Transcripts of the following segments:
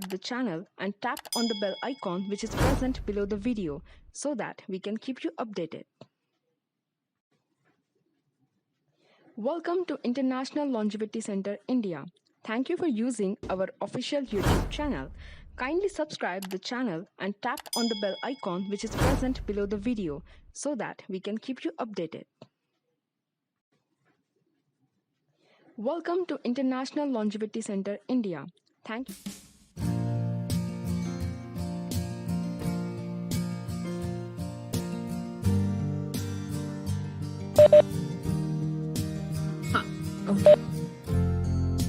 subscribe the channel and tap on the bell icon which is present below the video so that we can keep you updated. Welcome to International Longevity Center India. Thank you for using our official YouTube channel. Kindly subscribe the channel and tap on the bell icon which is present below the video so that we can keep you updated. Welcome to International Longevity Center India. Thank you. Okay.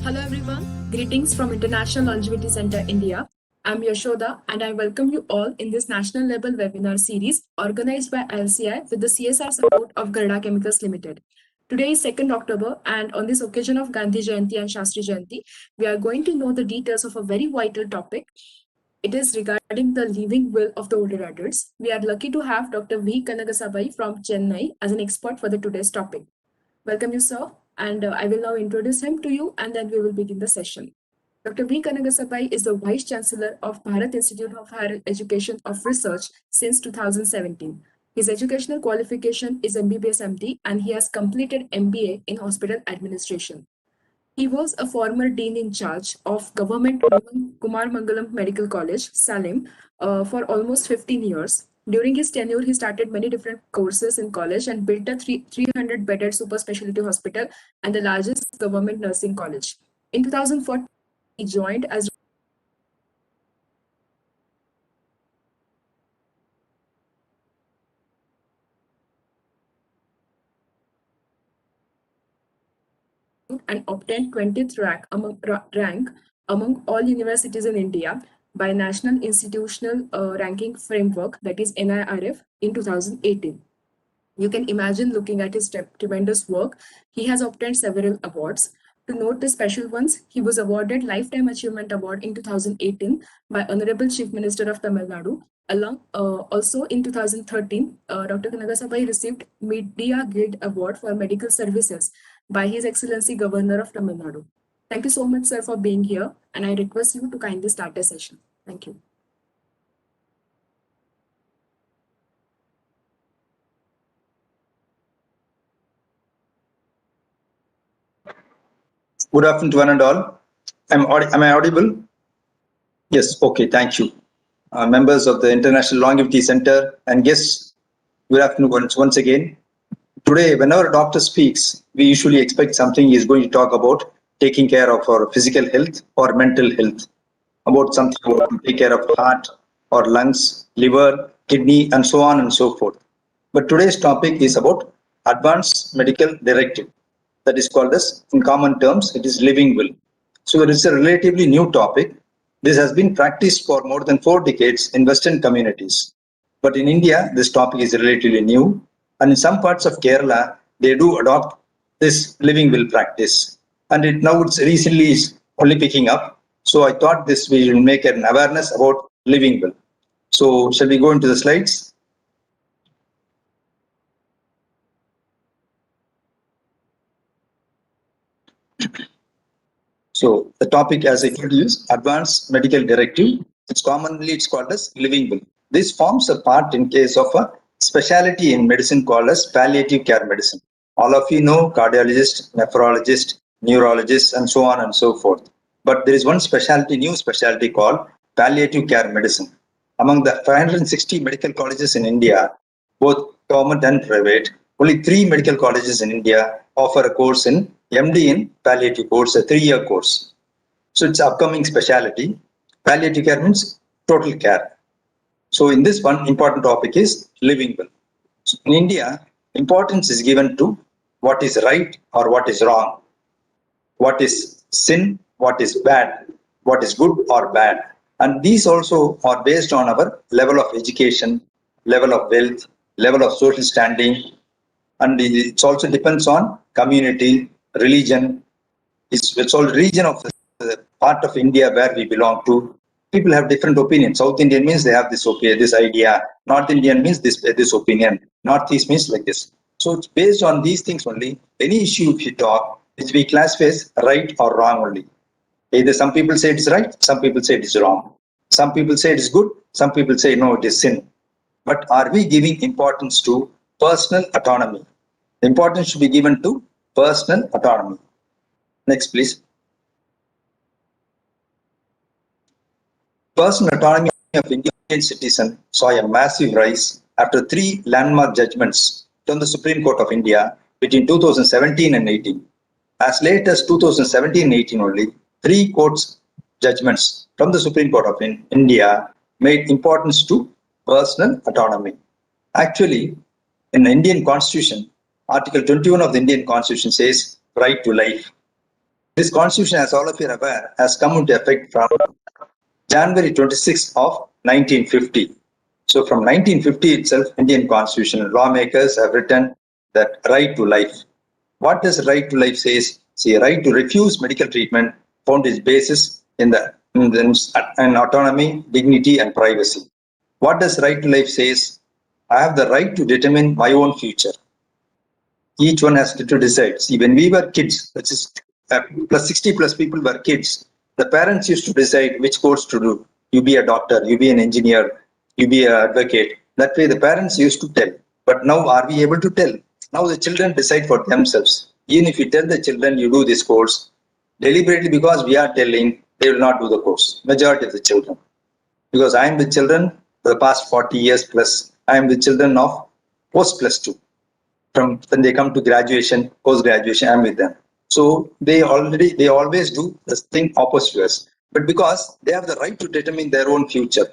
Hello everyone, greetings from International Longevity Center India. I'm Yashoda and I welcome you all in this national level webinar series organized by LCI with the CSR support of Gharda Chemicals Ltd. Today is 2nd October and on this occasion of Gandhi Jayanti and Shastri Jayanti, we are going to know the details of a very vital topic. It is regarding the living will of the older adults. We are lucky to have Dr. V. Kanagasabai from Chennai as an expert for today's topic. Welcome you, sir. And I will now introduce him to you and then we will begin the session. Dr. V. Kanagasabai is the Vice Chancellor of Bharath Institute of Higher Education of Research since 2017. His educational qualification is MBBS MD and he has completed MBA in Hospital Administration. He was a former Dean in charge of Government Kumar Mangalam Medical College, Salem, for almost 15 years. During his tenure, he started many different courses in college and built a 300-bedded super specialty hospital and the largest government nursing college. In 2014, he joined as and obtained 20th rank among all universities in India by National Institutional Ranking Framework, that is NIRF, in 2018. You can imagine looking at his tremendous work. He has obtained several awards. To note the special ones, he was awarded Lifetime Achievement Award in 2018 by Honorable Chief Minister of Tamil Nadu. Also in 2013, Dr. Kanagasabai received Media Guild Award for Medical Services by His Excellency Governor of Tamil Nadu. Thank you so much, sir, for being here, and I request you to kindly start the session. Thank you. Good afternoon to one and all. Am I audible? Yes, okay, thank you. Members of the International Longevity Center and guests, good afternoon once again. Today, whenever a doctor speaks, we usually expect something he is going to talk about taking care of our physical health or mental health, about something about to take care of heart or lungs, liver, kidney, and so on and so forth. But today's topic is about Advanced Medical Directive. That is called as, in common terms, it is living will. So it is a relatively new topic. This has been practiced for more than 4 decades in Western communities. But in India, this topic is relatively new. And in some parts of Kerala, they do adopt this living will practice. And now it's recently is only picking up. So I thought this we will make an awareness about living will. So shall we go into the slides? So the topic, as I told you, is Advanced Medical Directive. It's called as living will. This forms a part in case of a specialty in medicine called as palliative care medicine. All of you know cardiologist, nephrologist, neurologist, and so on and so forth. But there is one specialty, new specialty called palliative care medicine. Among the 560 medical colleges in India, both government and private, only 3 medical colleges in India offer a course in MD in palliative course, a 3-year course. So it's upcoming specialty. Palliative care means total care. So in this one, important topic is living will. So in India, importance is given to what is right or what is wrong, what is sin, what is bad, what is good or bad. And these also are based on our level of education, level of wealth, level of social standing, and it also depends on community, religion. It's all region of the part of India where we belong to. People have different opinions. South Indian means they have this opinion, this idea. North Indian means this opinion. Northeast means like this. So it's based on these things only. Any issue if you talk, which we classify as right or wrong only. Either some people say it's right, some people say it's wrong. Some people say it's good, some people say no, it is sin. But are we giving importance to personal autonomy? Importance should be given to personal autonomy. Next, please. Personal autonomy of Indian citizen saw a massive rise after three landmark judgments from the Supreme Court of India between 2017 and 18. As late as 2017-18 only, three courts judgments from the Supreme Court of India made importance to personal autonomy. Actually, in the Indian Constitution, Article 21 of the Indian Constitution says right to life. This Constitution, as all of you are aware, has come into effect from January 26th of 1950. So from 1950 itself, Indian Constitution lawmakers have written that right to life. What does right to life says? See, right to refuse medical treatment found its basis in autonomy, dignity, and privacy. What does right to life says? I have the right to determine my own future. Each one has to decide. See, when we were kids, that is plus 60 plus people were kids, the parents used to decide which course to do. You be a doctor, you be an engineer, you be an advocate. That way the parents used to tell. But now are we able to tell? Now the children decide for themselves. Even if you tell the children you do this course, deliberately because we are telling, they will not do the course. Majority of the children. Because I am with children for the past 40 years plus, I am with children of post plus 2. From when they come to graduation, post graduation, I am with them. So they always do the thing opposite to us. But because they have the right to determine their own future,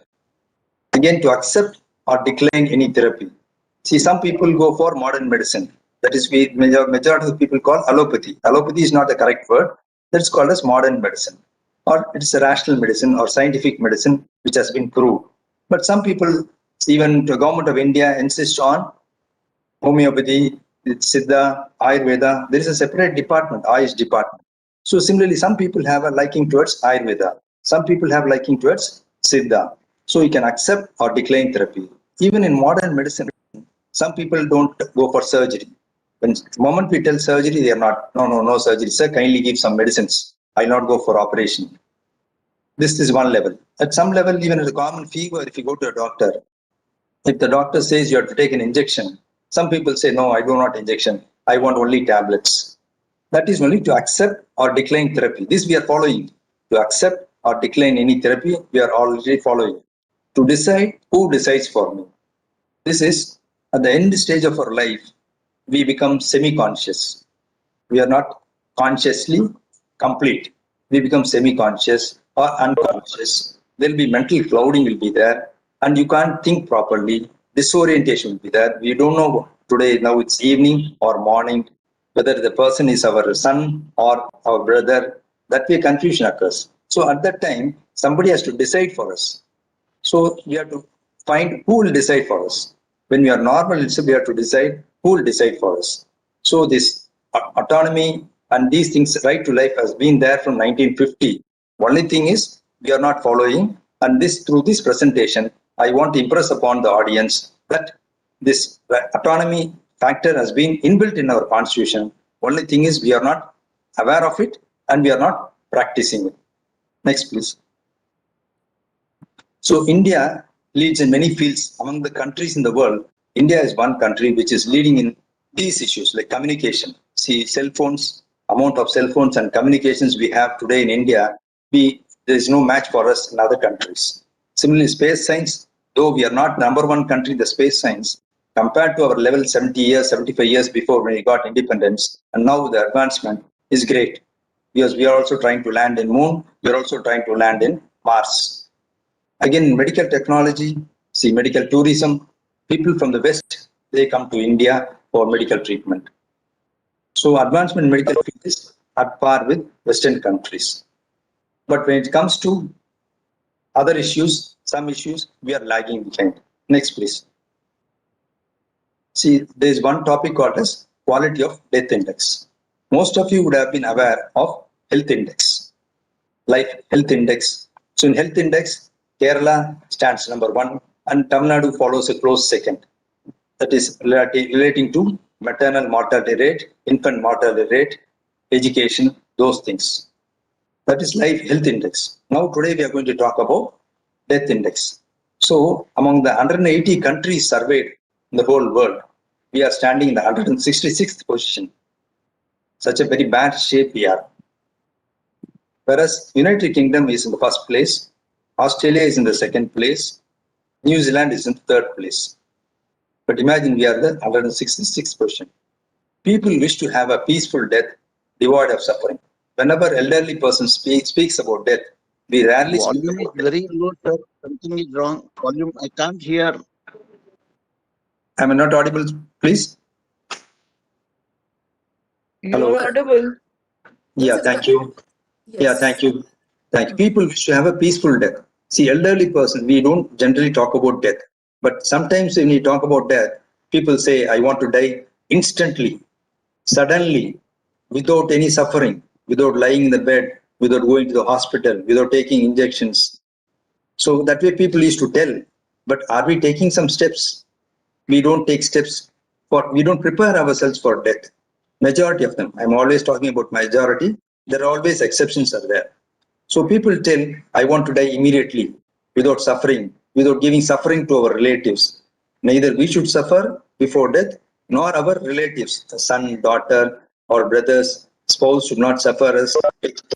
again to accept or decline any therapy. See, some people go for modern medicine. That is, majority of the people call allopathy. Allopathy is not the correct word. That's called as modern medicine, or it's a rational medicine or scientific medicine which has been proved. But some people, even the government of India, insists on homeopathy, Siddha, Ayurveda. There is a separate department, Ayush department. So similarly, some people have a liking towards Ayurveda. Some people have liking towards Siddha. So you can accept or decline therapy. Even in modern medicine, some people don't go for surgery. When the moment we tell surgery, they are not, no surgery. Sir, kindly give some medicines. I'll not go for operation. This is one level. At some level, even at a common fever, if you go to a doctor, if the doctor says you have to take an injection, some people say, no, I do not injection. I want only tablets. That is only to accept or decline therapy. This we are following. To accept or decline any therapy, we are already following. To decide who decides for me. This is at the end stage of our life, we become semi-conscious. We are not consciously complete. We become semi-conscious or unconscious. There will be mental clouding will be there, and you can't think properly. Disorientation will be there. We don't know today, now it's evening or morning, whether the person is our son or our brother. That way confusion occurs. So at that time, somebody has to decide for us. So we have to find who will decide for us. When we are normal, we have to decide who will decide for us. So this autonomy and these things, right to life, has been there from 1950. Only thing is we are not following. And through this presentation, I want to impress upon the audience that this autonomy factor has been inbuilt in our constitution. Only thing is we are not aware of it and we are not practicing it. Next, please. So India leads in many fields. Among the countries in the world, India is one country which is leading in these issues like communication. See, cell phones, amount of cell phones and communications we have today in India, there is no match for us in other countries. Similarly, space science, though we are not number one country in the space science, compared to our level 70 years, 75 years before when we got independence, and now the advancement is great. Because we are also trying to land in moon, we are also trying to land in Mars. Again, medical technology, see medical tourism, people from the West, they come to India for medical treatment. So advancement in medical field is at par with Western countries. But when it comes to other issues, some issues, we are lagging behind. Next, please. See, there is one topic called as quality of death index. Most of you would have been aware of health index, life health index. So in health index, Kerala stands number 1 and Tamil Nadu follows a close second. That is relating to maternal mortality rate, infant mortality rate, education, those things. That is life health index. Now today we are going to talk about death index. So among the 180 countries surveyed in the whole world, we are standing in the 166th position. Such a very bad shape we are. Whereas United Kingdom is in the first place, Australia is in the second place, New Zealand is in the third place. But imagine we are the 166th position. People wish to have a peaceful death, devoid of suffering. Whenever elderly person speaks about death, we rarely speak Volume is about death. very low, sir. Something is wrong. Volume, I can't hear. Am I not audible, please? You Hello. are audible. Yeah, Yes, it's thank you. Yeah, yes. thank you. Thank you. People wish to have a peaceful death. See, elderly person, we don't generally talk about death. But sometimes when we talk about death, people say, I want to die instantly, suddenly, without any suffering, without lying in the bed, without going to the hospital, without taking injections. So that way people used to tell. But are we taking some steps? We don't take steps we don't prepare ourselves for death. Majority of them, I'm always talking about majority, there are always exceptions are there. So people tell, I want to die immediately, without suffering, without giving suffering to our relatives. Neither we should suffer before death, nor our relatives, the son, daughter, or brothers, spouse should not suffer us,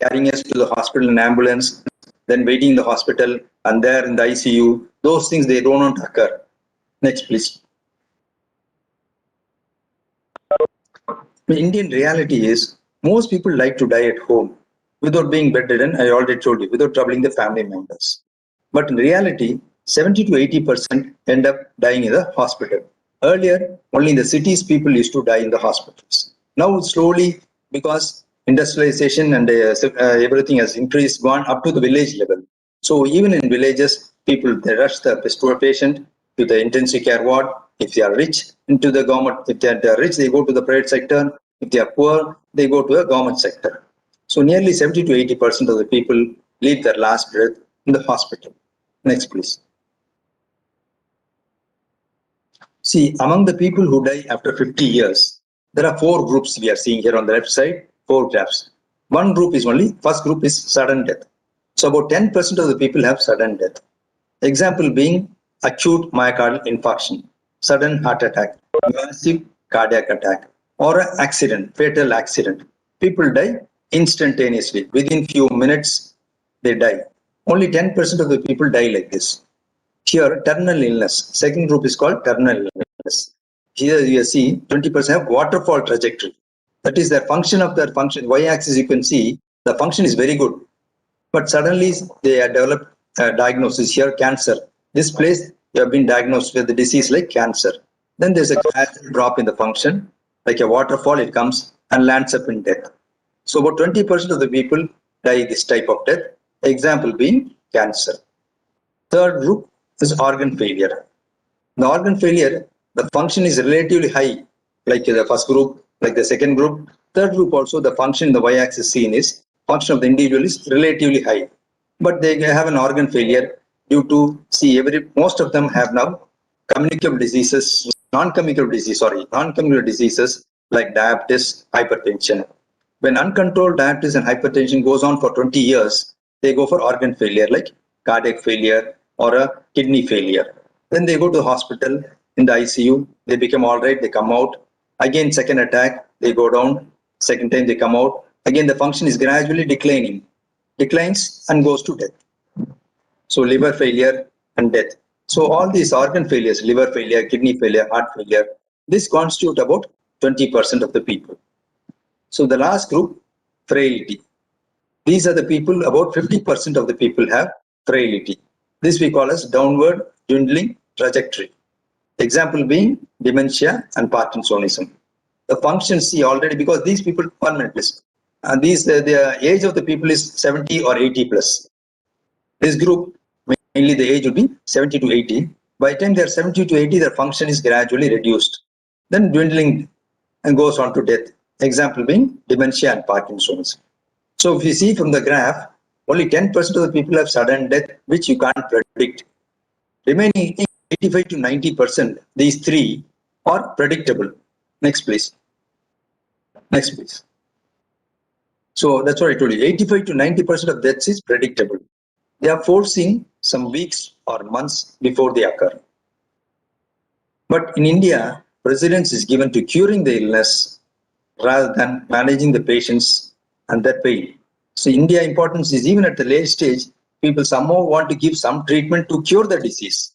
carrying us to the hospital in ambulance, then waiting in the hospital, and there in the ICU. Those things, they do not occur. Next, please. The Indian reality is most people like to die at home without being bedridden, I already told you, without troubling the family members. But in reality, 70 to 80% end up dying in the hospital. Earlier, only in the cities people used to die in the hospitals. Now, slowly, because industrialization and everything has increased, gone up to the village level. So even in villages, people they rush the patient to the intensive care ward. If they are rich, into the government. If they are rich, they go to the private sector. If they are poor, they go to the government sector. So nearly 70 to 80% of the people leave their last breath in the hospital. Next, please. See, among the people who die after 50 years, there are four groups we are seeing here on the left side, four graphs. One group is only, first group is sudden death. So about 10% of the people have sudden death. Example being acute myocardial infarction, sudden heart attack, massive cardiac attack, or an accident, fatal accident. People die instantaneously. Within few minutes, they die. Only 10% of the people die like this. Here, terminal illness. Second group is called terminal illness. Here you see 20% have waterfall trajectory. That is the function of their function. Y-axis you can see the function is very good. But suddenly they have developed a diagnosis here, cancer. This place you have been diagnosed with the disease like cancer. Then there's a gradual drop in the function, like a waterfall, it comes and lands up in death. So about 20% of the people die this type of death. Example being cancer. Third group is organ failure. The organ failure, the function is relatively high, like the first group, like the second group. Third group also, the function in the y-axis seen is function of the individual is relatively high, but they have an organ failure due to most of them have now communicable diseases, non-communicable diseases like diabetes, hypertension. When uncontrolled diabetes and hypertension goes on for 20 years, they go for organ failure like cardiac failure or a kidney failure. Then they go to the hospital in the ICU, they become all right, they come out. Again, second attack, they go down. Second time they come out. Again, the function is gradually declines and goes to death. So liver failure and death. So all these organ failures, liver failure, kidney failure, heart failure, this constitute about 20% of the people. So the last group, frailty. These are the people, about 50% of the people have frailty. This we call as downward dwindling trajectory. Example being dementia and Parkinsonism. The functions see already, because these people, 1 minute please. And the age of the people is 70 or 80 plus. This group, mainly the age will be 70 to 80. By the time they are 70 to 80, their function is gradually reduced. Then dwindling and goes on to death. Example being dementia and Parkinson's. So if you see from the graph, only 10% of the people have sudden death, which you can't predict. Remaining 85 to 90%, these three are predictable. Next, please. Next, please. So that's what I told you. 85 to 90% of deaths is predictable. They are forcing some weeks or months before they occur. But in India, precedence is given to curing the illness rather than managing the patients and their pain. So India importance is even at the late stage, people somehow want to give some treatment to cure the disease.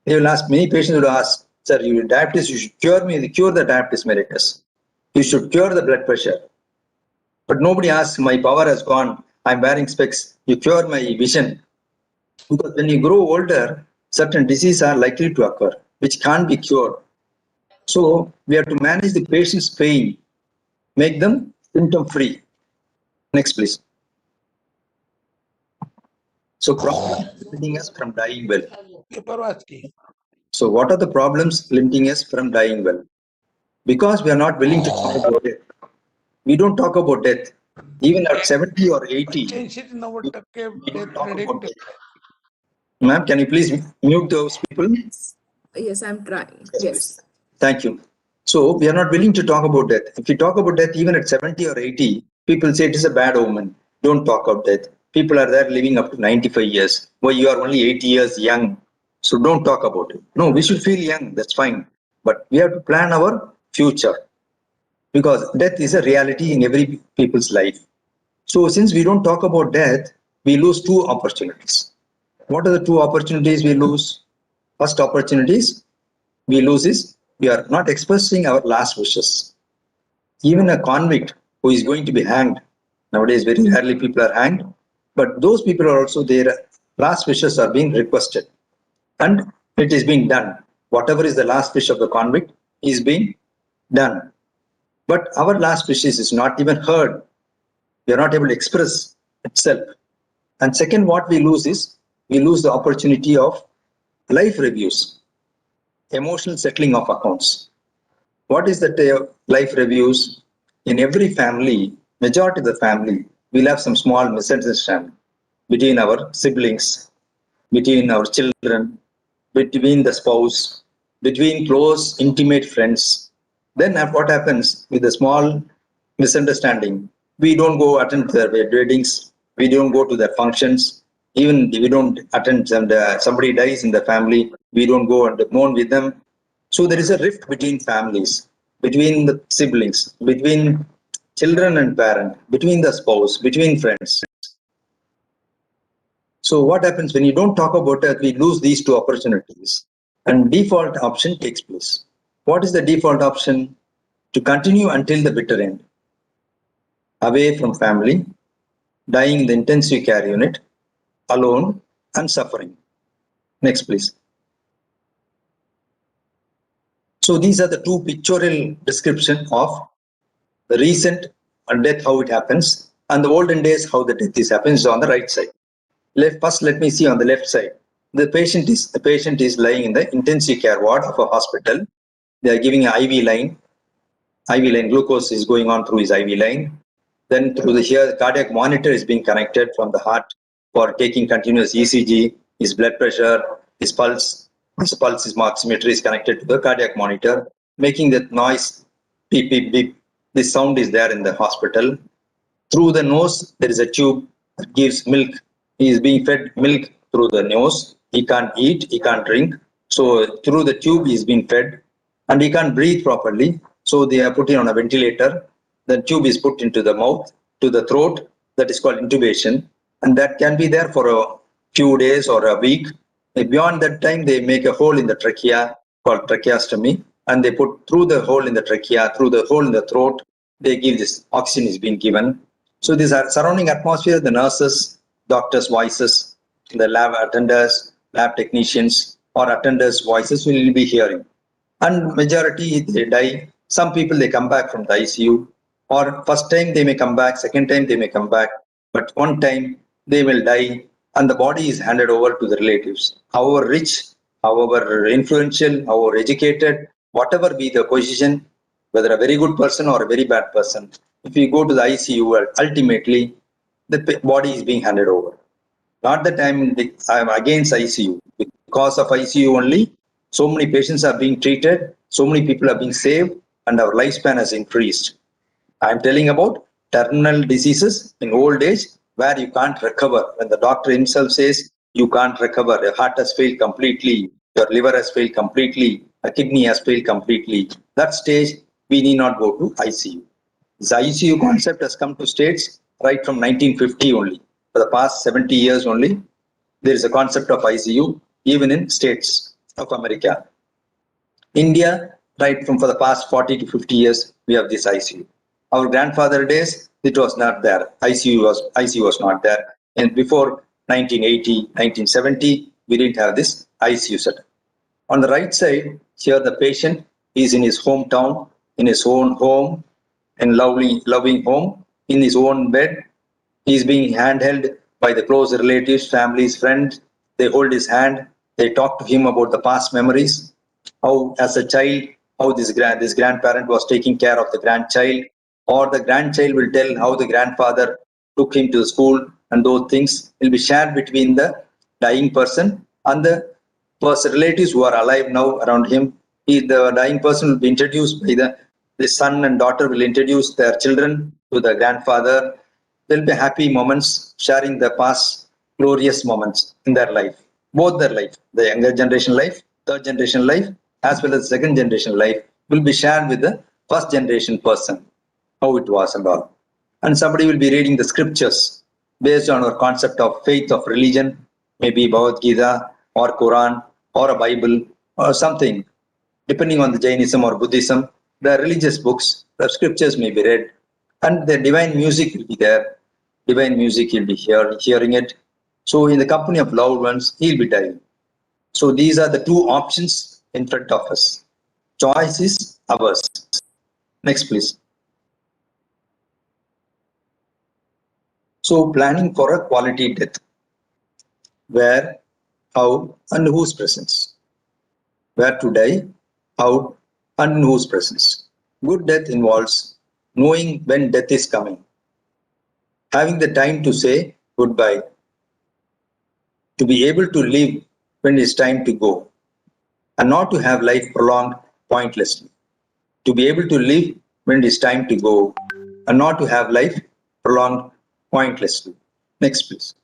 They will ask, many patients will ask, sir, you diabetes, you should cure the diabetes mellitus. You should cure the blood pressure. But nobody asks, my power has gone, I'm wearing specs, you cure my vision. Because when you grow older, certain diseases are likely to occur, which can't be cured. So we have to manage the patient's pain, make them symptom free. Next, please. So problems limiting us from dying well. So what are the problems limiting us from dying well? Because we are not willing to talk about it. We don't talk about death. Even at 70 or 80, we don't talk about death. Ma'am, can you please mute those people? Yes, I'm trying. Yes. Thank you. So we are not willing to talk about death. If we talk about death even at 70 or 80, people say it is a bad omen. Don't talk about death. People are there living up to 95 years. Well, you are only 80 years young. So don't talk about it. No, we should feel young. That's fine. But we have to plan our future. Because death is a reality in every people's life. So since we don't talk about death, we lose two opportunities. What are the two opportunities we lose? First opportunities we lose is we are not expressing our last wishes. Even a convict who is going to be hanged, nowadays very rarely people are hanged, but those people are also their last wishes are being requested. And it is being done. Whatever is the last wish of the convict is being done. But our last wishes is not even heard. We are not able to express itself. And second, what we lose is we lose the opportunity of life reviews, emotional settling of accounts. What is that life reviews? In every family, majority of the family, we'll have some small misunderstanding between our siblings, between our children, between the spouse, between close, intimate friends. Then what happens with the small misunderstanding? We don't go attend their weddings, we don't go to their functions, even we don't attend and somebody dies in the family, we don't go and mourn with them. So there is a rift between families, between the siblings, between children and parent, between the spouse, between friends. So what happens when you don't talk about it, we lose these two opportunities and default option takes place. What is the default option? To continue until the bitter end, away from family, dying in the intensive care unit, alone and suffering. Next, please. So these are the two pictorial description of the recent death, how it happens, and the olden days, how the death is happens on the right side. First, let me see on the left side. The patient is lying in the intensive care ward of a hospital. They are giving an IV line. IV line glucose is going on through his IV line. Then through the cardiac monitor is being connected from the heart for taking continuous ECG. His blood pressure, his pulse is oximeter is connected to the cardiac monitor, making that noise beep beep beep. This sound is there in the hospital. Through the nose, there is a tube that gives milk. He is being fed milk through the nose. He can't eat, he can't drink. So through the tube, he is being fed and he can't breathe properly. So they are putting on a ventilator. The tube is put into the mouth, to the throat. That is called intubation. And that can be there for a few days or a week. Beyond that time, they make a hole in the trachea called tracheostomy. And they put through the hole in the trachea, through the hole in the throat, they give this oxygen is being given. So this surrounding atmosphere, the nurses, doctors' voices, the lab attenders, lab technicians, or attenders' voices will be hearing. And majority they die. Some people they come back from the ICU, or first time they may come back, second time they may come back, but one time they will die, and the body is handed over to the relatives. However rich, however influential, however educated, whatever be the position, whether a very good person or a very bad person, if you go to the ICU, ultimately the body is being handed over. Not that I'm against ICU. Because of ICU only, so many patients are being treated, so many people are being saved, and our lifespan has increased. I'm telling about terminal diseases in old age where you can't recover. When the doctor himself says you can't recover, your heart has failed completely, your liver has failed completely, a kidney has failed completely. That stage, we need not go to ICU. This ICU concept has come to states right from 1950 only. For the past 70 years only, there is a concept of ICU even in states of America. India, right from for the past 40 to 50 years, we have this ICU. Our grandfather days, it was not there. ICU was not there. And before 1980, 1970, we didn't have this ICU setup. On the right side, here the patient is in his hometown, in his own home, in loving home, in his own bed. He is being handheld by the close relatives, families, friends. They hold his hand. They talk to him about the past memories. How, as a child, how this grandparent was taking care of the grandchild, or the grandchild will tell how the grandfather took him to the school, and those things will be shared between the dying person and the relatives who are alive now around him. The dying person will be introduced by the son and daughter will introduce their children to the grandfather. There will be happy moments sharing the past glorious moments in their life, both their life, the younger generation life, third generation life, as well as second generation life will be shared with the first generation person, how it was and all. And somebody will be reading the scriptures based on our concept of faith of religion, maybe Bhagavad Gita or Quran or a Bible or something, depending on the Jainism or Buddhism, the religious books, the scriptures may be read, and the divine music will be there. Divine music, he'll be hearing it. So in the company of loved ones, he'll be dying. So these are the two options in front of us. Choice is ours. Next, please. So planning for a quality death. Where, how, and whose presence. Where to die, how, and in whose presence. Good death involves knowing when death is coming, having the time to say goodbye, to be able to live when it's time to go, and not to have life prolonged pointlessly. To be able to live when it's time to go, and not to have life prolonged pointlessly. Next, please.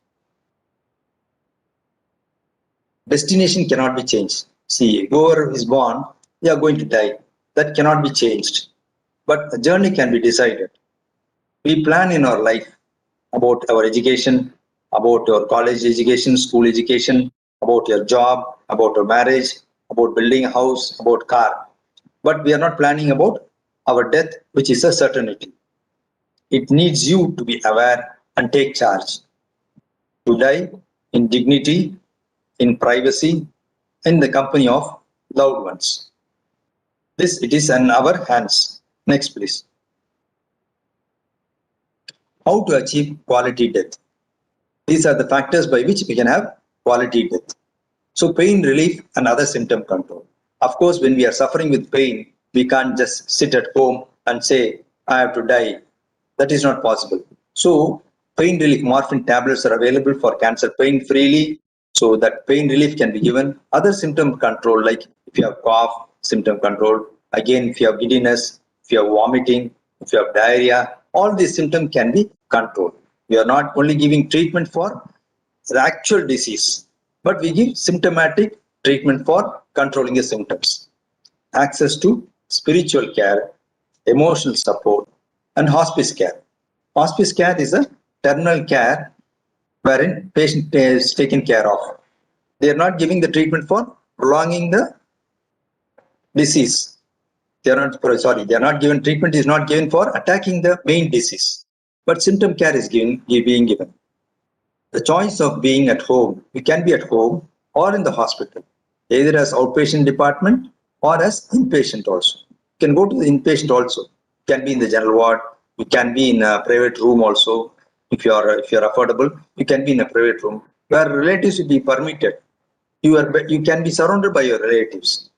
Destination cannot be changed. See, whoever is born, they are going to die. That cannot be changed. But the journey can be decided. We plan in our life about our education, about your college education, school education, about your job, about your marriage, about building a house, about car. But we are not planning about our death, which is a certainty. It needs you to be aware and take charge. To die in dignity, in privacy, in the company of loved ones. This it is in our hands. Next, please. How to achieve quality death? These are the factors by which we can have quality death. So pain relief and other symptom control. Of course, when we are suffering with pain, we can't just sit at home and say, I have to die. That is not possible. So pain relief morphine tablets are available for cancer pain freely. So that pain relief can be given. Other symptom control, like if you have cough, symptom control. Again, if you have giddiness, if you have vomiting, if you have diarrhea, all these symptoms can be controlled. We are not only giving treatment for the actual disease, but we give symptomatic treatment for controlling the symptoms. Access to spiritual care, emotional support, and hospice care. Hospice care is a terminal care wherein patient is taken care of. They are not giving the treatment for prolonging the disease. They are not given treatment is not given for attacking the main disease, but symptom care is being given. The choice of being at home, you can be at home or in the hospital, either as outpatient department or as inpatient also. You can go to the inpatient also. You can be in the general ward. You can be in a private room also. If you are affordable, you can be in a private room where relatives will be permitted. You can be surrounded by your relatives.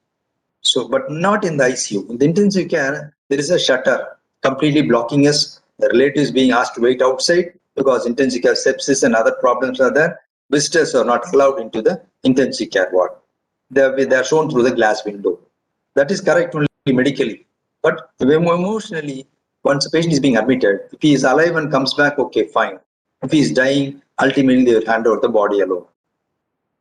So, but not in the ICU. In the intensive care, there is a shutter completely blocking us. The relatives being asked to wait outside because intensive care sepsis and other problems are there. Visitors are not allowed into the intensive care ward. They are shown through the glass window. That is correct only medically, but emotionally, Once a patient is being admitted, if he is alive and comes back, okay, fine. If he is dying, ultimately they will hand over the body alone.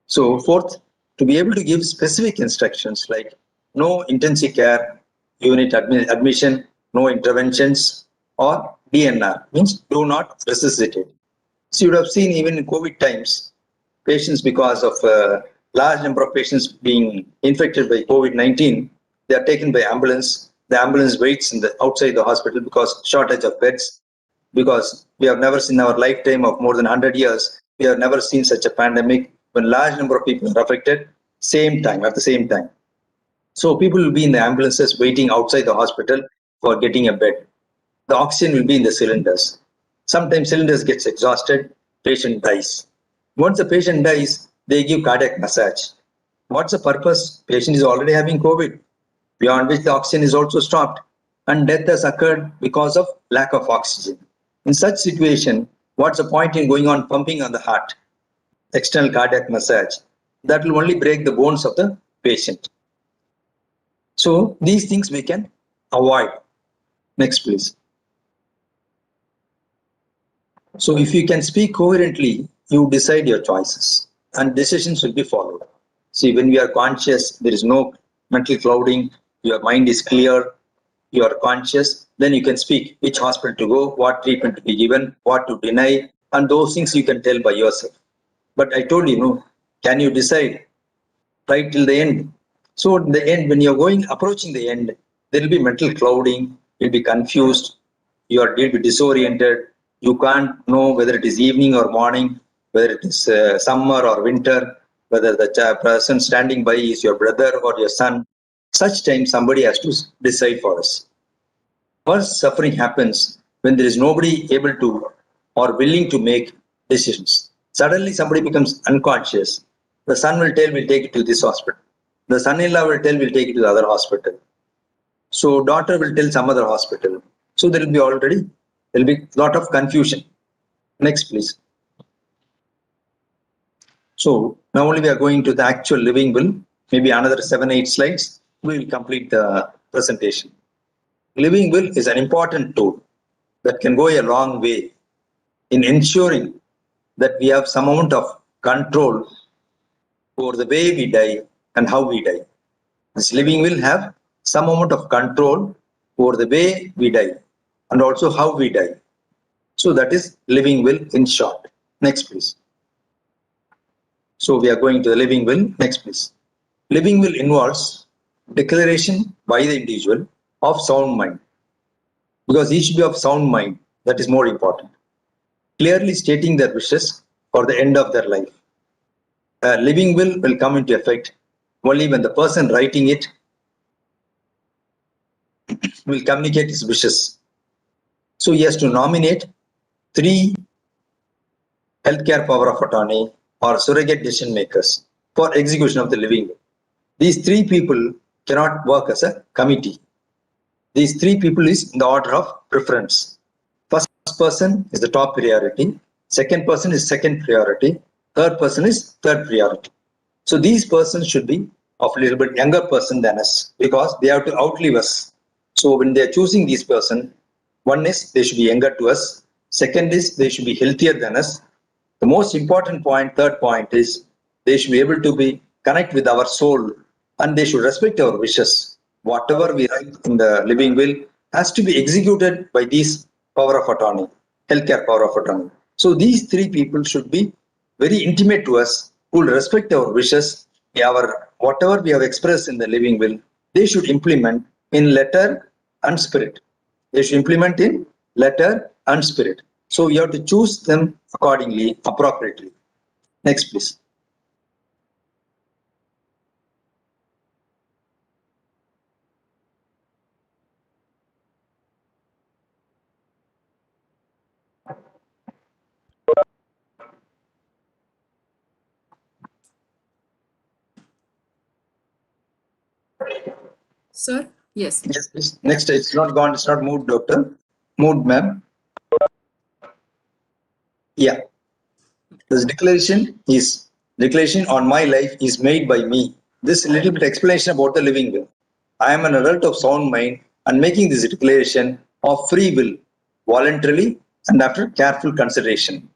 So fourth, to be able to give specific instructions like no intensive care unit admission, no interventions, or DNR, means do not resuscitate. So you would have seen even in COVID times, patients, because of a large number of patients being infected by COVID-19, they are taken by ambulance. The ambulance waits outside the hospital because shortage of beds, because we have never seen in our lifetime of more than 100 years, we have never seen such a pandemic when large number of people are affected at the same time. So people will be in the ambulances waiting outside the hospital for getting a bed. The oxygen will be in the cylinders. Sometimes cylinders gets exhausted, patient dies. Once the patient dies, they give cardiac massage. What's the purpose? Patient is already having COVID, beyond which the oxygen is also stopped, and death has occurred because of lack of oxygen. In such situation, what's the point in going on pumping on the heart? External cardiac massage. That will only break the bones of the patient. So these things we can avoid. Next, please. So if you can speak coherently, you decide your choices and decisions will be followed. See, when we are conscious, there is no mental clouding, your mind is clear, you are conscious, then you can speak which hospital to go, what treatment to be given, what to deny, and those things you can tell by yourself. But I told you, no, can you decide right till the end? So in the end, when you're approaching the end, there will be mental clouding, you'll be confused, you'll be disoriented, you can't know whether it is evening or morning, whether it is summer or winter, whether the person standing by is your brother or your son. Such time somebody has to decide for us. First suffering happens when there is nobody able to or willing to make decisions. Suddenly somebody becomes unconscious. The son will tell, we'll take it to this hospital. The son-in-law will tell, we'll take it to the other hospital. So daughter will tell some other hospital. So there will be a lot of confusion. Next, please. So now only we are going to the actual living will. Maybe another 7-8 slides. We will complete the presentation. Living will is an important tool that can go a long way in ensuring that we have some amount of control over the way we die and how we die. This living will have some amount of control over the way we die and also how we die. So that is living will in short. Next, please. So we are going to the living will. Next, please. Living will involves declaration by the individual of sound mind, because he should be of sound mind. That is more important. Clearly stating their wishes for the end of their life. Living will come into effect only when the person writing it will communicate his wishes. So he has to nominate 3 healthcare power of attorney or surrogate decision makers for execution of the living will. These 3 people cannot work as a committee. These 3 people is in the order of preference. First person is the top priority. Second person is second priority. Third person is third priority. So these persons should be of a little bit younger person than us, because they have to outlive us. So when they are choosing this person, one is they should be younger to us. Second is they should be healthier than us. The most important point, third point, is they should be able to connect with our soul, and they should respect our wishes. Whatever we write in the living will has to be executed by these power of attorney, healthcare power of attorney. So these 3 people should be very intimate to us, who will respect our wishes, whatever we have expressed in the living will, they should implement in letter and spirit. They should implement in letter and spirit. So you have to choose them accordingly, appropriately. Next, please. Sir, yes. Yes, please. Next, it's not gone, it's not moved, doctor. Moved, ma'am. Yeah. This declaration on my life is made by me. This little bit explanation about the living will. I am an adult of sound mind and making this declaration of free will, voluntarily and after careful consideration.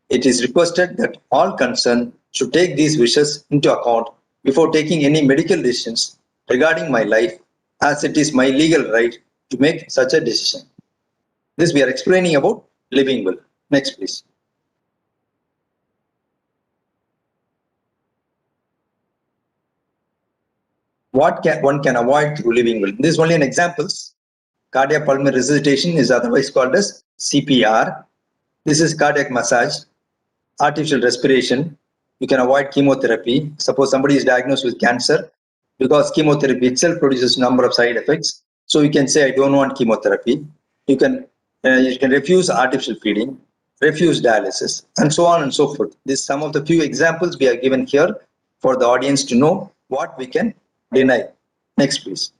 It is requested that all concerned should take these wishes into account before taking any medical decisions regarding my life, as it is my legal right to make such a decision. This we are explaining about living will. Next, please. What one can avoid through living will? This is only an example. Cardiac pulmonary resuscitation is otherwise called as CPR. This is cardiac massage, artificial respiration. You can avoid chemotherapy. Suppose somebody is diagnosed with cancer, because chemotherapy itself produces a number of side effects. So you can say, I don't want chemotherapy. You can refuse artificial feeding, refuse dialysis, and so on and so forth. This some of the few examples we are given here for the audience to know what we can deny. Next, please.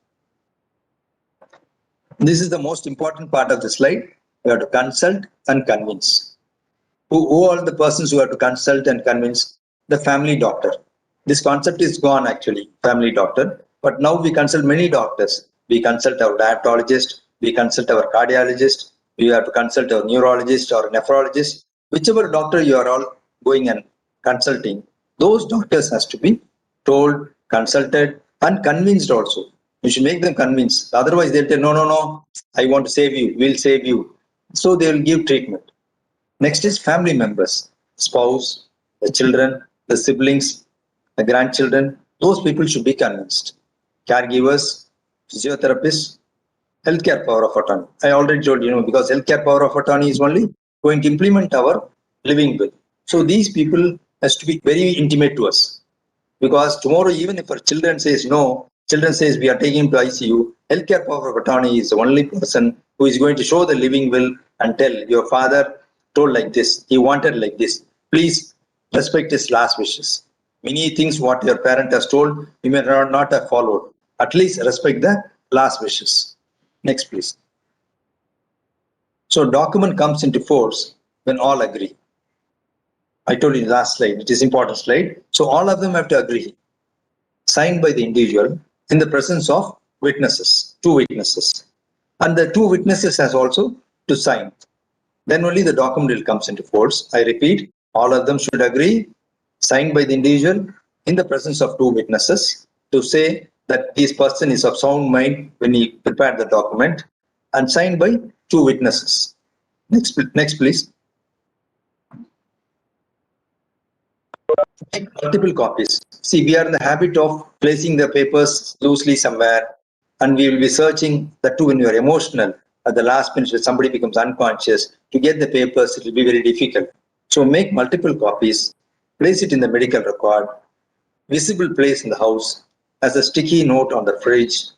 This is the most important part of the slide. You have to consult and convince. Who are the persons who have to consult and convince? The family doctor. This concept is gone actually, family doctor. But now we consult many doctors. We consult our diabetologist, we consult our cardiologist, we have to consult our neurologist or nephrologist. Whichever doctor you are all going and consulting, those doctors has to be told, consulted and convinced also. You should make them convinced. Otherwise they'll tell, no, I want to save you, we'll save you. So they will give treatment. Next is family members, spouse, the children, the siblings, the grandchildren. Those people should be convinced. Caregivers, physiotherapists, healthcare power of attorney. I already told you, because healthcare power of attorney is only going to implement our living will. So these people has to be very intimate to us. Because tomorrow, even if our children says no, children says we are taking him to ICU, healthcare power of attorney is the only person who is going to show the living will and tell your father told like this, he wanted like this. Please respect his last wishes. Many things what your parent has told, you may not have followed. At least respect the last wishes. Next, please. So document comes into force when all agree. I told you in the last slide, it is important slide. So all of them have to agree. Signed by the individual in the presence of witnesses, two witnesses. And the two witnesses has also to sign. Then only the document will comes into force. I repeat, all of them should agree, signed by the individual in the presence of two witnesses to say that this person is of sound mind when he prepared the document, and signed by two witnesses. Next, please. Make multiple copies. See, we are in the habit of placing the papers loosely somewhere, and we will be searching that too when you are emotional. At the last minute, if somebody becomes unconscious, to get the papers, it will be very difficult. So make multiple copies, place it in the medical record, visible place in the house, as a sticky note on the fridge,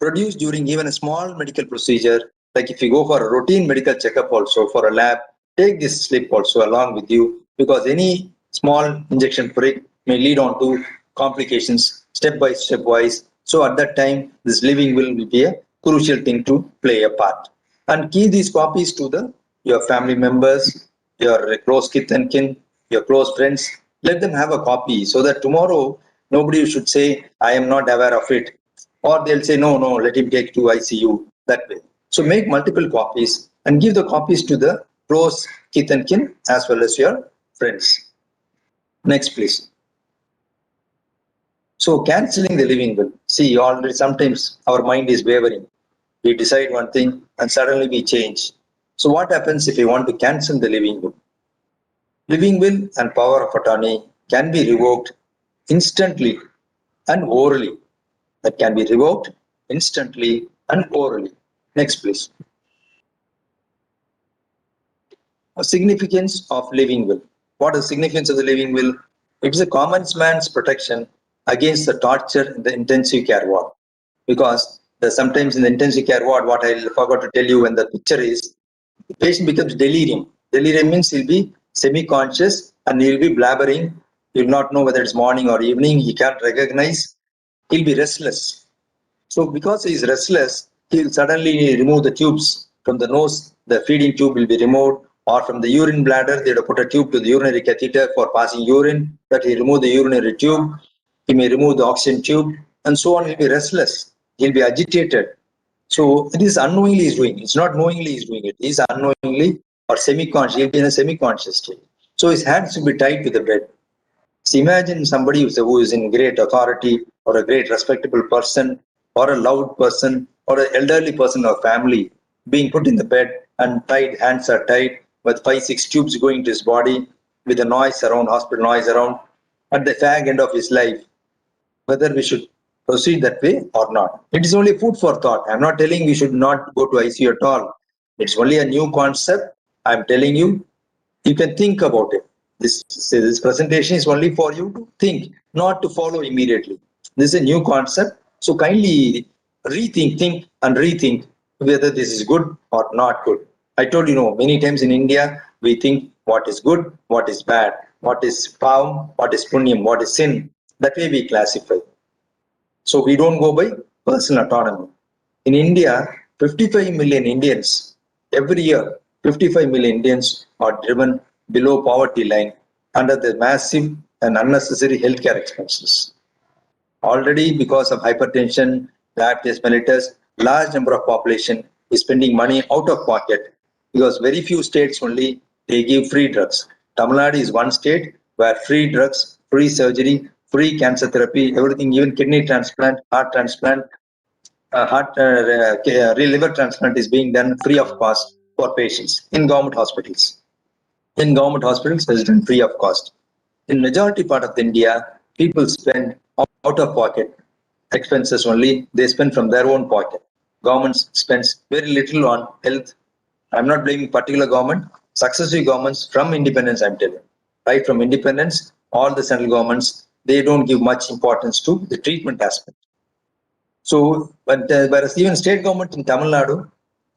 produce during even a small medical procedure, like if you go for a routine medical checkup also for a lab, take this slip also along with you, because any small injection prick may lead on to complications step by step wise. So at that time, this living will be a crucial thing to play a part. And keep these copies to your family members, your close kith and kin, your close friends. Let them have a copy so that tomorrow nobody should say, I am not aware of it. Or they'll say, no, let him take to ICU, that way. So make multiple copies and give the copies to the close kith and kin as well as your friends. Next, please. So cancelling the living will. See, already sometimes our mind is wavering. We decide one thing and suddenly we change. So what happens if we want to cancel the living will? Living will and power of attorney can be revoked instantly and orally. That can be revoked instantly and orally. Next, please. A significance of living will. What is the significance of the living will? It is a common man's protection against the torture in the intensive care ward. Because sometimes in the intensive care ward, what I forgot to tell you when the picture is, the patient becomes delirium. Delirium means he'll be semi-conscious and he'll be blabbering. He'll not know whether it's morning or evening. He can't recognize. He'll be restless. So because he is restless, he will suddenly remove the tubes from the nose. The feeding tube will be removed, or from the urine bladder, they will put a tube to the urinary catheter for passing urine. That he remove the urinary tube. He may remove the oxygen tube, and so on. He'll be restless. He'll be agitated. So it is unknowingly is doing. It's not knowingly is doing it. It is unknowingly or semi-conscious. He'll be in a semi-conscious state. So his hands should be tied to the bed. So imagine somebody who is in great authority or a great respectable person or a loud person or an elderly person or family being put in the bed and tied, hands are tied with 5-6 tubes going to his body with a noise around, hospital noise around at the fag end of his life, whether we should proceed that way or not. It is only food for thought. I'm not telling we should not go to ICU at all. It's only a new concept. I'm telling you, you can think about it. This presentation is only for you to think, not to follow immediately. This is a new concept. So kindly think and rethink whether this is good or not good. I told you, many times in India, we think what is good, what is bad, what is pavam, what is punyam, what is sin. That way we classify. So we don't go by personal autonomy. In India, 55 million Indians every year, 55 million Indians are driven below poverty line under the massive and unnecessary healthcare expenses. Already because of hypertension, diabetes mellitus, large number of population is spending money out of pocket because very few states only they give free drugs. Tamil Nadu is one state where free drugs, free surgery, free cancer therapy, everything, even kidney transplant, heart transplant, liver transplant is being done free of cost for patients in government hospitals. In government hospitals, it is done free of cost. In majority part of India, people spend out of pocket expenses only. They spend from their own pocket. Government spends very little on health. I'm not blaming particular government. Successive governments from independence, I'm telling. Right from independence, all the central governments, they don't give much importance to the treatment aspect. So, whereas even state government in Tamil Nadu,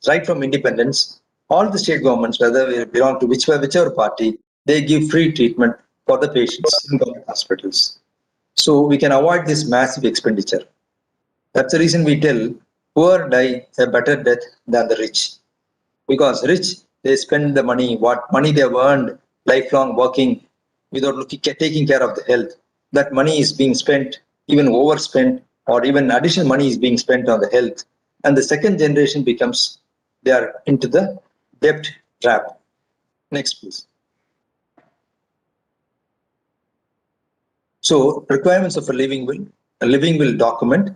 right from independence, all the state governments, whether they belong to whichever party, they give free treatment for the patients in government hospitals. So we can avoid this massive expenditure. That's the reason we tell poor die a better death than the rich. Because rich, they spend the money, what money they have earned lifelong working without taking care of the health. That money is being spent, even overspent, or even additional money is being spent on the health. And the second generation becomes, they are into the debt trap. Next, please. So requirements of a living will document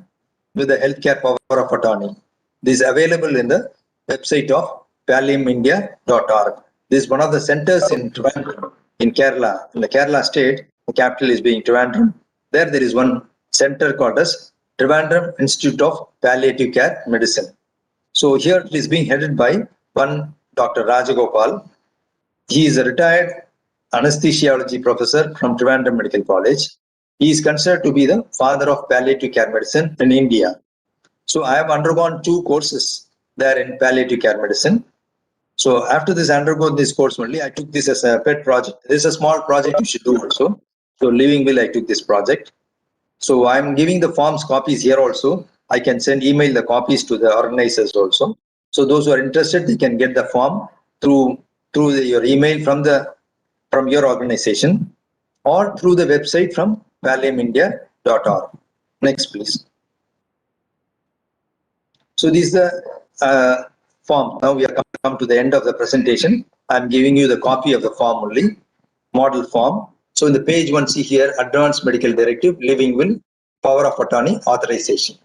with the healthcare power of attorney. This is available in the website of palliumindia.org. This is one of the centers in Trivandrum, in Kerala. In the Kerala state, the capital is being Trivandrum. There is one center called as Trivandrum Institute of Palliative Care Medicine. So here it is being headed by one Dr. Rajagopal. He is a retired anesthesiology professor from Trivandrum Medical College. He is considered to be the father of palliative care medicine in India. So I have undergone 2 courses there in palliative care medicine. So after this undergo this course only, I took this as a pet project. This is a small project you should do also. So Living Will, I took this project. So I'm giving the forms copies here also. I can email the copies to the organizers also. So those who are interested, they can get the form through your email from your organization or through the website from palliumindia.org. Next, please. So this is the form. Now we have come to the end of the presentation. I'm giving you the copy of the form only, model form. So in the page 1, see here, Advanced Medical Directive, Living Will, Power of Attorney, Authorization.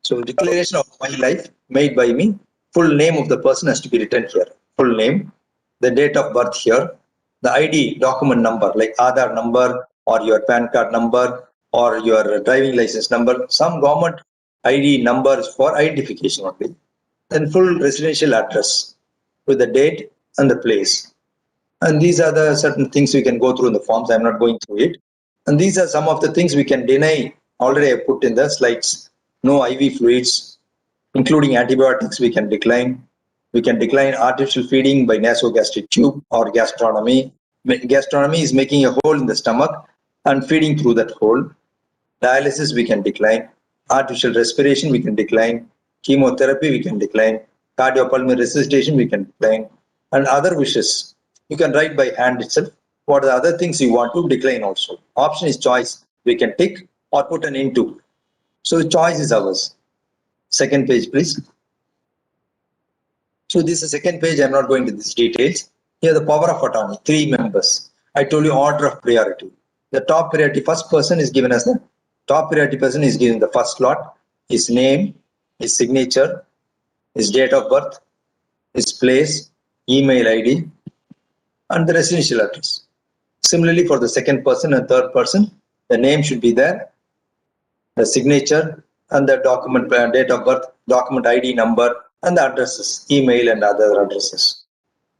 So declaration of my life made by me, full name of the person has to be written here, full name, the date of birth here, the ID document number like Aadhaar number or your PAN card number or your driving license number, some government ID numbers for identification only. Then full residential address with the date and the place. And these are the certain things we can go through in the forms. I'm not going through it. And these are some of the things we can deny. Already I put in the slides. No IV fluids, including antibiotics, we can decline. We can decline artificial feeding by nasogastric tube or gastronomy. Gastronomy is making a hole in the stomach and feeding through that hole. Dialysis we can decline. Artificial respiration we can decline. Chemotherapy we can decline. Cardiopulmonary resuscitation we can decline. And other wishes, you can write by hand itself. What are the other things you want to decline also? Option is choice. We can tick or put an into. So the choice is ours. Second page, please. So this is the second page. I'm not going to these details. Here the power of attorney, 3 members. I told you order of priority. The top priority first person is given as the top priority person is given the first slot, his name, his signature, his date of birth, his place, email ID, and the residential address. Similarly, for the second person and third person, the name should be there, the signature, and the document date of birth, document ID number, and the addresses, email and other addresses.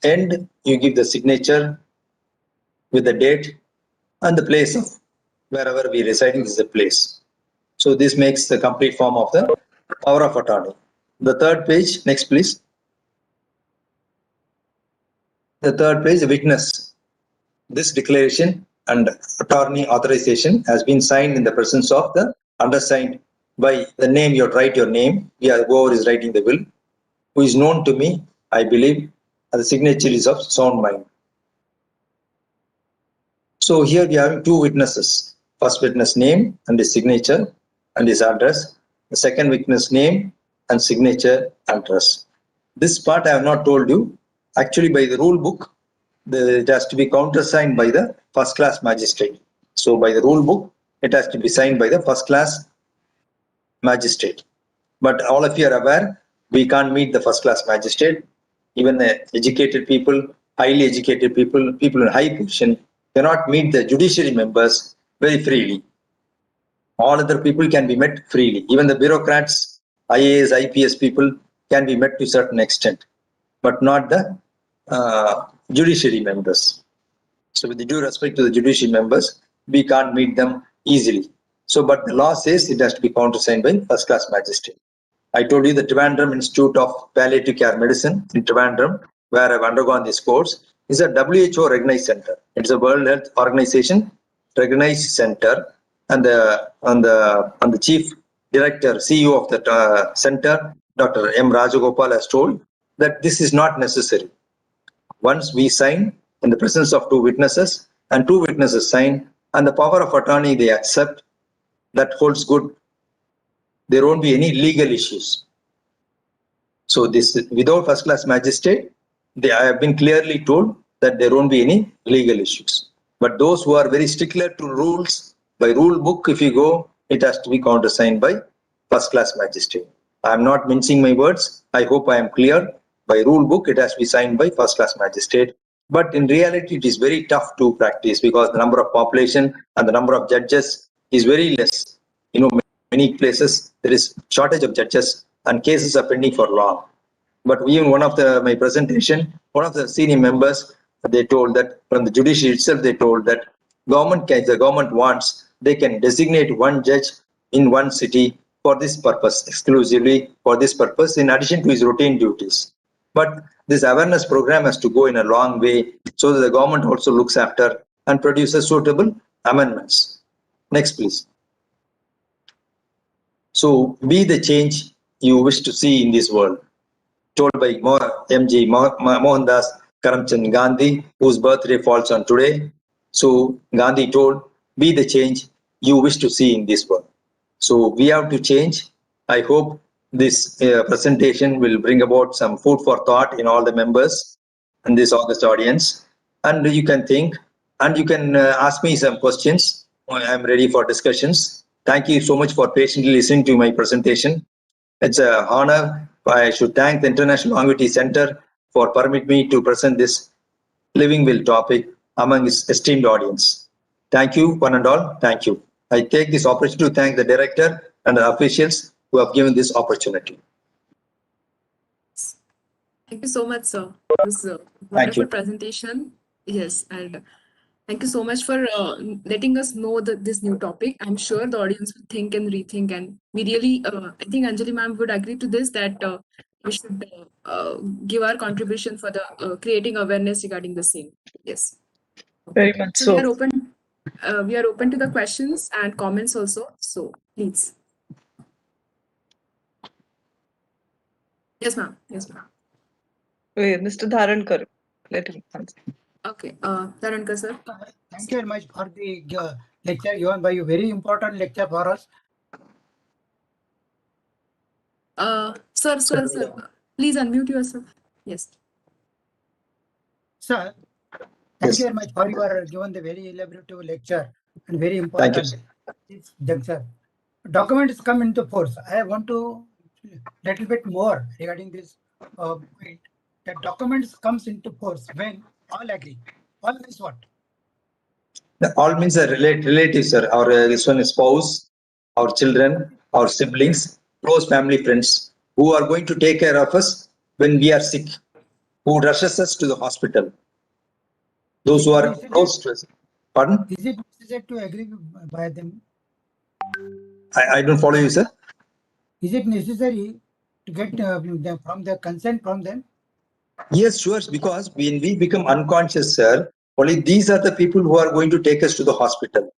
And you give the signature with the date and the place of wherever we residing is the place. So this makes the complete form of the power of attorney. The third page, next please. The third page, the witness. This declaration and attorney authorization has been signed in the presence of the undersigned by the name. You write your name. Whoever is writing the will, who is known to me, I believe, and the signature is of sound mind. So here we have 2 witnesses. First witness name and his signature and his address. The second witness name and signature address. This part I have not told you. Actually, by the rule book, it has to be countersigned by the first class magistrate. So by the rule book, it has to be signed by the first class magistrate. But all of you are aware, we can't meet the first class magistrate. Even the educated people, highly educated people, people in high position cannot meet the judiciary members very freely. All other people can be met freely. Even the bureaucrats, IAS, IPS people can be met to a certain extent, but not the judiciary members. So with due respect to the judiciary members, we can't meet them easily. So, but the law says it has to be countersigned by first class magistrate. I told you the Trivandrum Institute of Palliative Care Medicine in Trivandrum, where I've undergone this course, is a WHO recognized center. It's a World Health Organization recognized center, and the chief director, CEO of the center, Dr. M. Rajagopal, has told that this is not necessary. Once we sign in the presence of 2 witnesses and 2 witnesses sign and the power of attorney they accept, that holds good. There won't be any legal issues. So this, without first class magistrate, I have been clearly told that there won't be any legal issues. But those who are very stickler to rules, by rule book, if you go, it has to be countersigned by first class magistrate. I am not mincing my words. I hope I am clear. By rule book, it has to be signed by first class magistrate. But in reality, it is very tough to practice because the number of population and the number of judges is very less. You know, many places there is shortage of judges and cases are pending for long. But even one of my presentation, one of the senior members, they told that from the judiciary itself, they told that the government wants, they can designate one judge in one city for this purpose, exclusively for this purpose, in addition to his routine duties. But this awareness program has to go in a long way so that the government also looks after and produces suitable amendments. Next, please. So be the change you wish to see in this world. Told by M.G. Mohandas Karamchand Gandhi, whose birthday falls on today. So Gandhi told, be the change you wish to see in this world. So we have to change. I hope this presentation will bring about some food for thought in all the members and this august audience. And you can think and you can ask me some questions. I'm ready for discussions. Thank you so much for patiently listening to my presentation. It's an honor. I should thank the International Longevity Center for permitting me to present this living will topic among its esteemed audience. Thank you, one and all. Thank you. I take this opportunity to thank the director and the officials who have given this opportunity. Thank you so much, sir. It was a wonderful presentation. Yes, and thank you so much for letting us know this new topic. I'm sure the audience will think and rethink, and we really, I think Anjali ma'am would agree to this, that we should give our contribution for the creating awareness regarding the same. Yes. Very much So so. we are open to the questions and comments also. So please. Yes, ma'am. Yes, ma'am. Wait, Mr. Dharankar, let him answer. Okay, Dharankar sir. Thank you very much for the lecture given by you. Very important lecture for us. Sir, please unmute yourself. Yes. Sir, thank Yes. you very much for your given the very elaborative lecture and very Thank you, important. sir. This juncture. Documents come into force. I want to little bit more regarding this point. That documents comes into force when all agree. All means what? All means are relatives, sir. Our this one is spouse, our children, our siblings, close family friends who are going to take care of us when we are sick, who rushes us to the hospital. Those who are close to us. Pardon? Is it necessary to agree by them? I don't follow you, sir. Is it necessary to get from the consent from them? Yes, sure. Because when we become unconscious, sir, only these are the people who are going to take us to the hospital.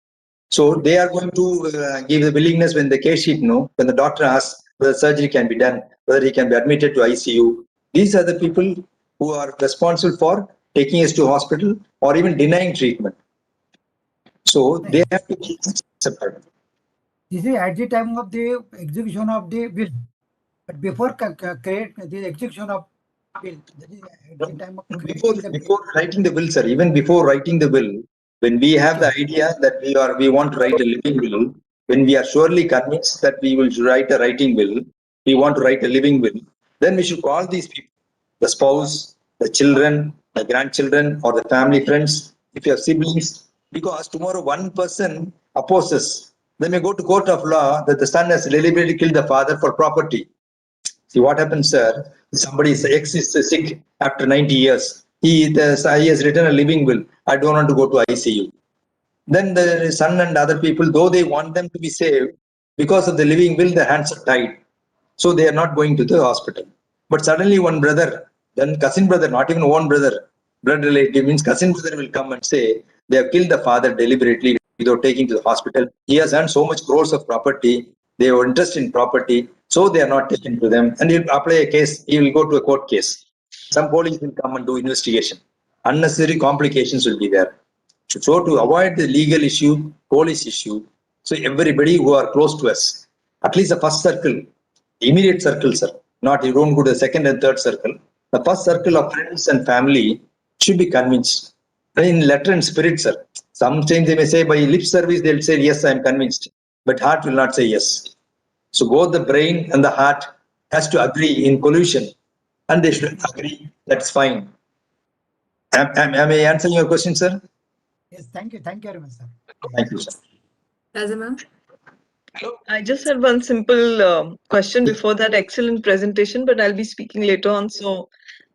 So they are going to give the willingness when the case sheet when the doctor asks whether surgery can be done, whether he can be admitted to ICU. These are the people who are responsible for taking us to hospital or even denying treatment. So they have to be separate. This is at the time of the execution of the will, but before create the execution of will, that is at the time of creating the will. Before writing the will, sir, even before writing the will, when we have the idea that we want to write a living will, when we are surely convinced that we will write a writing will, we want to write a living will, then we should call these people, the spouse, the children, the grandchildren, or the family friends, if you have siblings, because tomorrow one person opposes, then we go to court of law that the son has deliberately killed the father for property. See what happens, sir. Somebody's ex is sick after 90 years. He has written a living will. I don't want to go to ICU. Then the son and other people, though they want them to be saved, because of the living will, their hands are tied. So they are not going to the hospital. But suddenly one brother, then cousin brother, not even one brother, blood relative means cousin brother will come and say, they have killed the father deliberately without taking to the hospital. He has earned so much crores of property. They have interest in property. So they are not taken to them. And he'll apply a case. He will go to a court case. Some police will come and do investigation. Unnecessary complications will be there. So to avoid the legal issue, police issue, so everybody who are close to us, at least the first circle, immediate circle, sir, not you don't go to the second and third circle. The first circle of friends and family should be convinced. In letter and spirit, sir. Sometimes they may say by lip service, they'll say, yes, I am convinced. But heart will not say yes. So both the brain and the heart has to agree in collusion. And they should agree. That's fine. Am I answering your question, sir? Yes, thank you very much, sir. Thank you, sir. As a ma'am. I just had one simple question before that excellent presentation, but I'll be speaking later on. So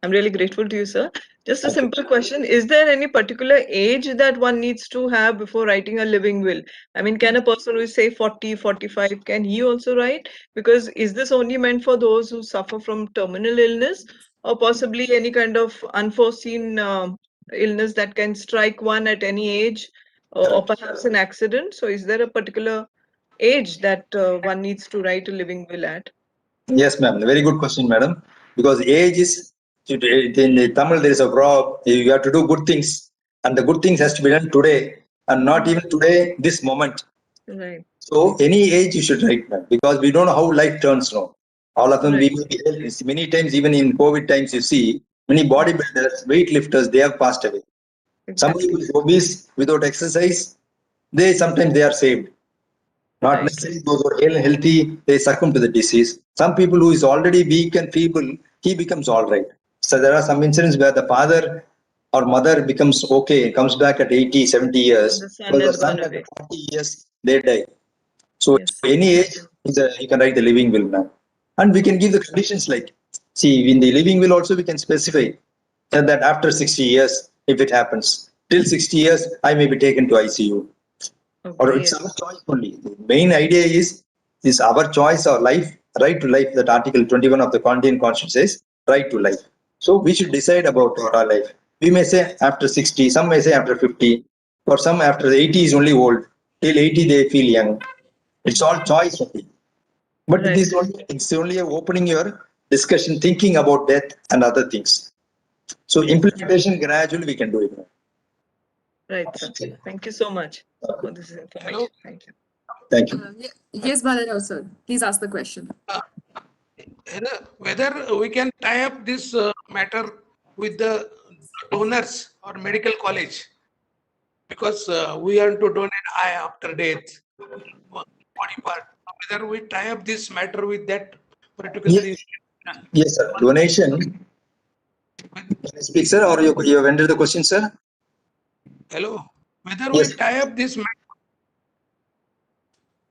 I'm really grateful to you, sir. Just a simple question. Is there any particular age that one needs to have before writing a living will? I mean, can a person who is say 40, 45, can he also write? Because is this only meant for those who suffer from terminal illness or possibly any kind of unforeseen illness that can strike one at any age or perhaps an accident? So is there a particular age that one needs to write a living will at? Yes, ma'am. Very good question, madam. Because age is, in Tamil, there is a proverb, you have to do good things. And the good things has to be done today. And not even today, this moment. Right. So any age you should write, ma'am. Because we don't know how life turns now. All of them, Right. many times, even in COVID times, you see, many bodybuilders, weightlifters, they have passed away. Somebody Exactly. who is obese without exercise, sometimes they are saved. Not Right. necessarily those who are healthy, they succumb to the disease. Some people who is already weak and feeble, he becomes all right. So there are some incidents where the father or mother becomes okay, comes back at 80, 70 And years. the sun But the has son gone at away. 40 years, they die. So Yes. any age, you can write the living will now. And we can give the conditions like, see, in the living will also we can specify that after 60 years, if it happens, till 60 years, I may be taken to ICU or Okay. it's our choice only. The main idea is our choice or life, right to life. That Article 21 of the Canadian Constitution says right to life. So we should decide about our life. We may say after 60, some may say after 50, or some after 80 is only old. Till 80 they feel young. It's all choice only. But Right. it's only opening your discussion, thinking about death and other things. So implementation gradually we can do it. Right, sir. Thank you so much for this information. Thank you. Thank you. Yes, Bharat sir. Please ask the question. whether we can tie up this matter with the donors or medical college, because we want to donate eye after death, body part. Whether we tie up this matter with that particular Yes, institution. yes, sir. Donation. Can I speak, sir, or you have entered the question, sir? Hello, whether Yes. we tie up this matter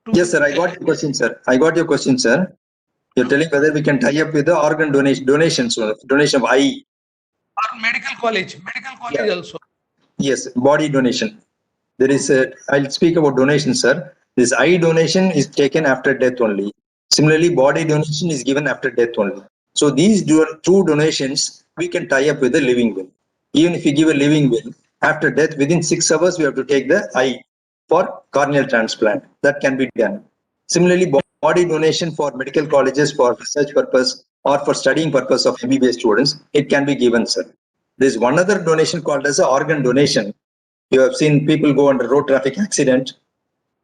to Yes, sir. I got your question, sir. I got your question, sir. You're telling whether we can tie up with the organ donations, donation of eye. or medical college Yeah. also. Yes, body donation. There is a, I'll speak about donation, sir. This eye donation is taken after death only. Similarly, body donation is given after death only. So these two donations, we can tie up with the living will. Even if you give a living will, after death, within 6 hours, we have to take the eye for corneal transplant. That can be done. Similarly, body donation for medical colleges for research purpose or for studying purpose of MBBS students, it can be given, sir. There is one other donation called as a organ donation. You have seen people go under road traffic accident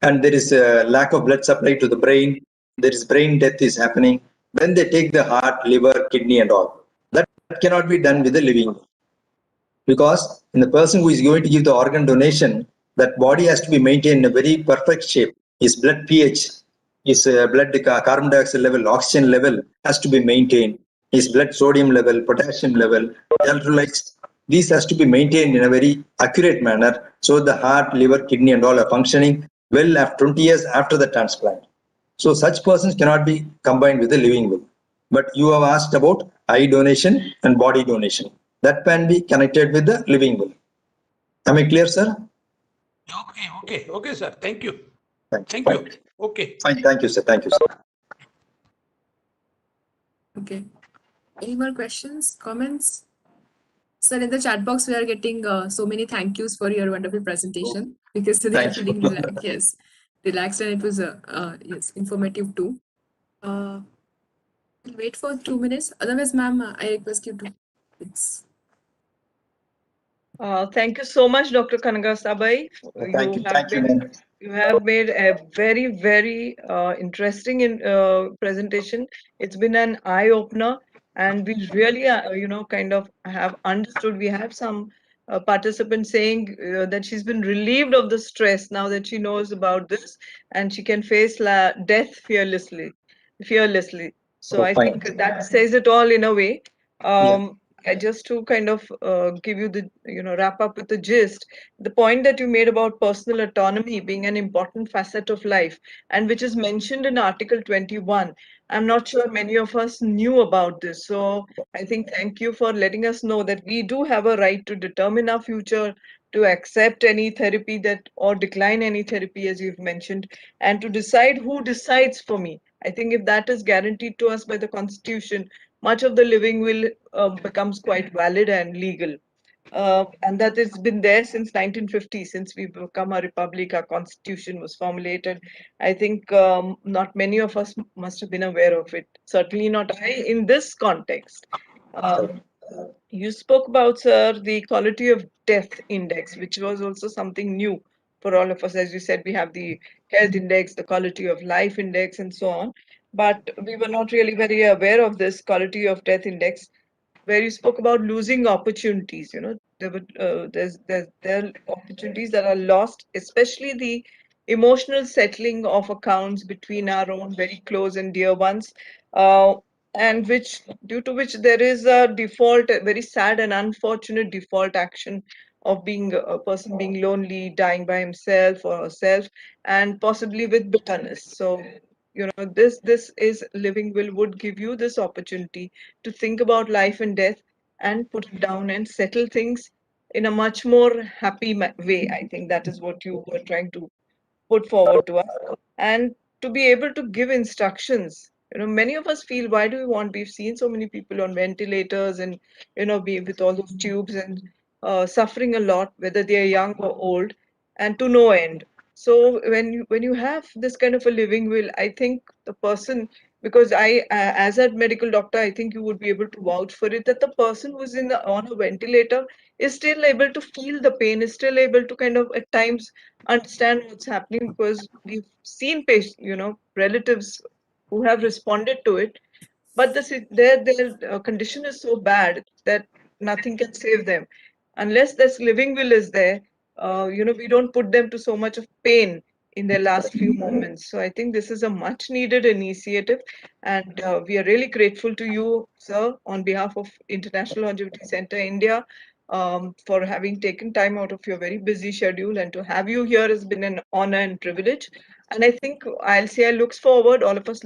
and there is a lack of blood supply to the brain. There is brain death is happening. Then they take the heart, liver, kidney and all. That cannot be done with the living. Because in the person who is going to give the organ donation, that body has to be maintained in a very perfect shape. His blood pH, his blood carbon dioxide level, oxygen level has to be maintained. His blood sodium level, potassium level, electrolytes, these has to be maintained in a very accurate manner. So the heart, liver, kidney and all are functioning well after 20 years after the transplant. So such persons cannot be combined with the living will. But you have asked about eye donation and body donation. That can be connected with the living will. Am I clear, sir? Okay, sir. Thank you. Thank you. Okay. Fine. Thank you, sir. Thank you, sir. Okay. Any more questions, comments? Sir, in the chat box, we are getting so many thank yous for your wonderful presentation because they are Thank you. feeling relaxed and it was yes, informative too. We'll wait for 2 minutes. Otherwise, ma'am, I request you to. It's Thank you so much, Dr. Kanagasabai. Thank you, ma'am. You have made a very, very interesting presentation. It's been an eye opener, and we really, kind of have understood. We have some participants saying that she's been relieved of the stress now that she knows about this, and she can face death fearlessly. So I Fine. think that says it all in a way. Yeah. Just to kind of give you the, wrap up with the gist, the point that you made about personal autonomy being an important facet of life, and which is mentioned in Article 21. I'm not sure many of us knew about this. So I think thank you for letting us know that we do have a right to determine our future, to accept any therapy that or decline any therapy, as you've mentioned, and to decide who decides for me. I think if that is guaranteed to us by the Constitution, much of the living will becomes quite valid and legal. And that has been there since 1950, since we've become a republic, our constitution was formulated. I think not many of us must have been aware of it. Certainly not I in this context. You spoke about, sir, the quality of death index, which was also something new for all of us. As you said, we have the health index, the quality of life index, and so on. But we were not really very aware of this quality of death index, where you spoke about losing opportunities. There are opportunities that are lost, especially the emotional settling of accounts between our own very close and dear ones, uh, and which due to which there is a default, a very sad and unfortunate default action of being a person being lonely, dying by himself or herself, and possibly with bitterness. So this is living will would give you this opportunity to think about life and death and put it down and settle things in a much more happy way. I think that is what you were trying to put forward to us, and to be able to give instructions. Many of us feel, why do we want, we've seen so many people on ventilators and be with all those tubes and suffering a lot, whether they are young or old, and to no end. So when you have this kind of a living will, I think the person, because I as a medical doctor, I think you would be able to vouch for it, that the person who's on a ventilator is still able to feel the pain, is still able to kind of at times understand what's happening, because we've seen relatives who have responded to it, but their condition is so bad that nothing can save them. Unless this living will is there, we don't put them to so much of pain in their last few moments. So I think this is a much needed initiative, and we are really grateful to you, sir, on behalf of International Longevity Center India, for having taken time out of your very busy schedule, and to have you here has been an honor and privilege. And I think ILCI looks forward, all of us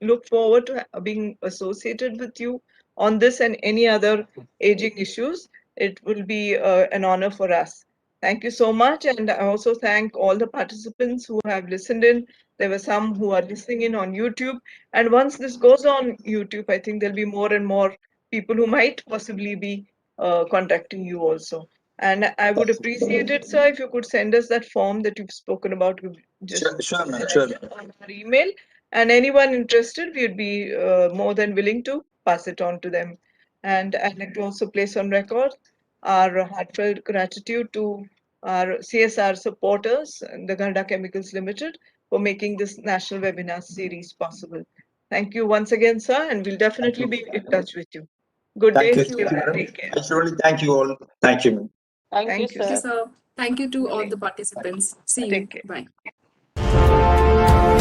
look forward to being associated with you on this and any other aging issues. It will be an honor for us. Thank you so much. And I also thank all the participants who have listened in. There were some who are listening in on YouTube. And once this goes on YouTube, I think there'll be more and more people who might possibly be contacting you also. And I would appreciate it, sir, if you could send us that form that you've spoken about. Just Sure, ma'am. Sure. on our email. And anyone interested, we'd be more than willing to pass it on to them. And I'd like to also place on record our heartfelt gratitude to our CSR supporters, the Gharda Chemicals Ltd, for making this national webinar series possible. Thank you once again, sir, and we'll definitely be in touch with you. Good Thank day. you. Thank you, madam. Take care. I surely thank you all. Thank you, ma'am. Thank you, sir. Thank you to all the participants. See you. Take care. Bye.